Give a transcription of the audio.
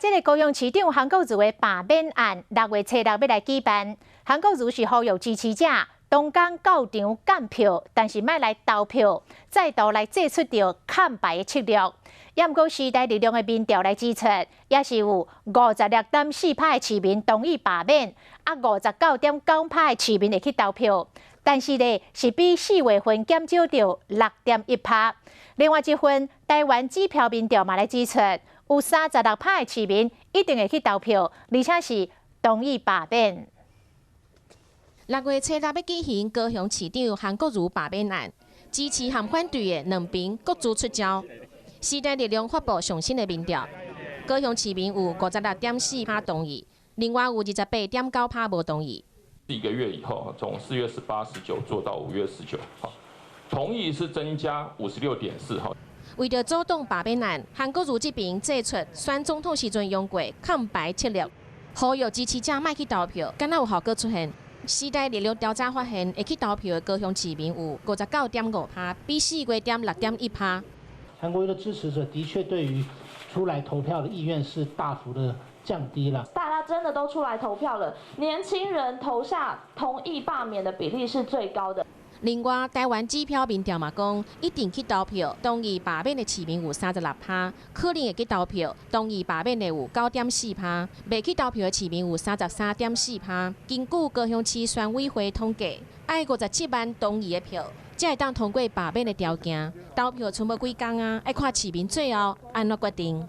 这个高雄市长韩国瑜的罢免案，6月初6要来举办。韩国瑜是呼吁支持者当天到场监票，但是莫来投票，再度来祭出着看牌的策略。不过时代力量的民调来指出，也是有56.4%的市民同意罢免，啊59.9%的市民会去投票。但是呢，是比4月份减少着6.1%。另外一份台湾支票民调嘛来指出，有36%的市民一定会去投票，而且是同意罢免。6月初6要举行高雄市长韩国瑜罢免案，支持和反对的两边各自出招。时代力量发布上新的民调，高雄市民有56.4%同意，另外有28.9%无同意。1个月以后，从4月18、19做到5月19，同意是增加56.4。为着阻挡罢免案，韩国瑜这边祭出选总统时阵用过看牌策略，呼吁支持者莫去投票，敢若有效果出现。时代力量调查发现，会去投票的高雄市民有59.5%，比4月减6.1%。韩国瑜的支持者的确对于出来投票的意愿是大幅的降低了。大家真的都出来投票了，年轻人投下同意罢免的比例是最高的。另外，台湾支票民调嘛讲，一定去投票，同意罢免的市民有36%，可能会去投票，同意罢免的有9.4%，未去投票的市民有33.4%。根据高雄市选委会统计，爱57万同意的票，才会当通过罢免的条件。投票剩无几天啊，要看市民最后安怎决定。